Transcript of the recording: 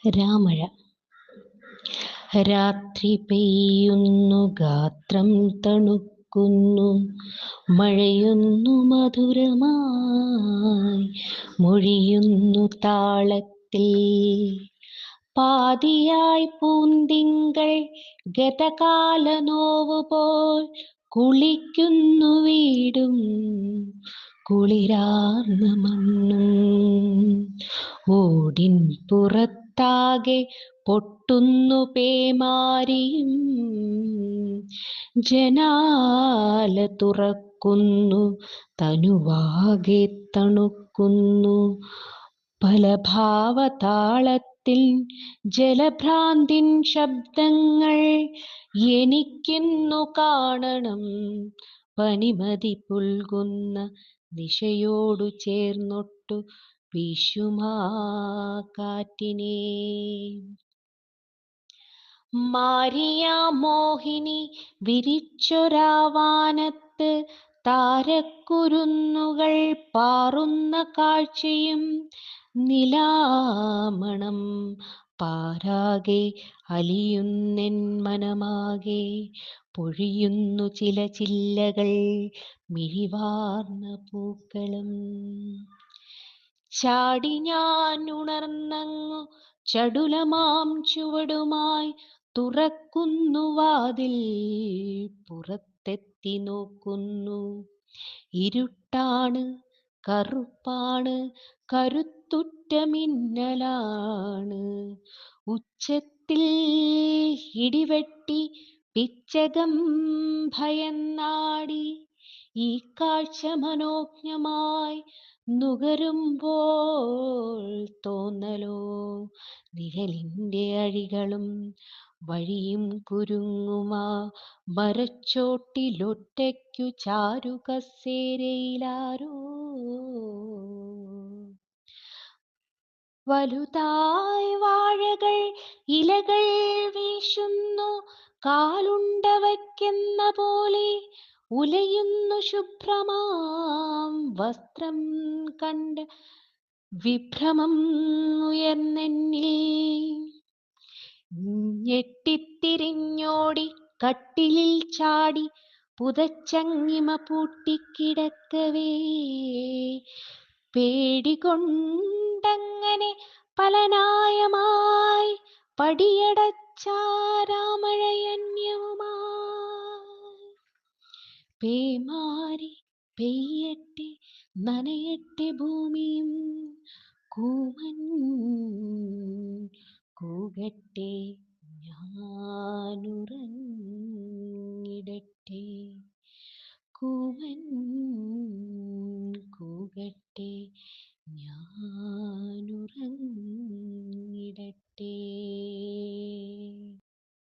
രാമഴ. രാത്രി പെയ്യുന്നു, ഗാത്രം തണുക്കുന്നു, മഴയുന്നു മധുരമായി, മൊഴിയുന്നു താളത്തിൽ. പാതിയായി പൂന്തിങ്കൾ ഗതകാല നോവുപോൽ കുളിക്കുന്നു വീടും കുളിരാർന്ന മണ്ണും. ഓടിൻ പുറത്താകെ പൊട്ടുന്നു പേമാരിയും, ജനാല തുറക്കുന്നു, തനുവാകെ തണുക്കുന്നു. പല ഭാവതാളത്തിൽ ജലഭ്രാന്തിൻ ശബ്ദങ്ങൾ എനിക്കിന്നു കാണണം. പനിമതി പുൽകുന്ന നിശയോടു ചേർന്നൊട്ടു വീശുമാ കാറ്റിനെ. മാരിയ മോഹിനി വിരിച്ചൊരാവാനത്ത് താരക്കുരുന്നുകൾ പാറുന്ന കാഴ്ചയും, നിലാമണം പാരാകെ അലിയുന്നെൻ മനമാകെ. പൊഴിയുന്നു ചില ചില്ലകൾ മിഴിവാർന്ന പൂക്കളും. ചാടി ഞാൻ ഉണർന്നങ്ങു ചടുലമാം ചുവടുമായി തുറക്കുന്നു വാതിൽ, പുറത്തെത്തി നോക്കുന്നു. ഇരുട്ടാണ്, കറുപ്പാണ്, കരുത്തുറ്റ മിന്നലാണ്. ഉച്ചത്തിൽ ഇടിവെട്ടി പിച്ചകം ഭയന്നാടി. ഈ കാഴ്ച മനോജ്ഞമായി നുകരുമ്പോൾ തോന്നലോ നിഴലിൻ്റെ അഴികളും വഴിയും കുരുങ്ങുമാ മരച്ചോട്ടിലൊറ്റയ്ക്കു ചാരുകസേരയിലാരോ. വലുതായി വാഴകൾ ഇലകൾ വീശുന്നു, കാലുണ്ടവയ്ക്കെന്ന പോലെ ഉലയുന്നു ശുഭ്രമാം വസ്ത്രം കണ്ട് വിഭ്രമം ഉയർന്നെന്നിൽ. ഞെട്ടിത്തിരിഞ്ഞോടി കട്ടിലിൽ ചാടി പുതച്ചങ്ങിമ പൂട്ടിക്കിടക്കവേ, പേടികൊണ്ടങ്ങനെ പലനായമായി പടിയടച്ചാരാമഴയന്യവുമായി. പേമാരി പെയ്യട്ടെ, നനയട്ടെ ഭൂമിയും, കൂമൻ കൂകട്ടെ, ഞാനുറങ്ങിടട്ടെ. കൂമൻ കൂകട്ടെ, ഞാനുറങ്ങിടട്ടെ.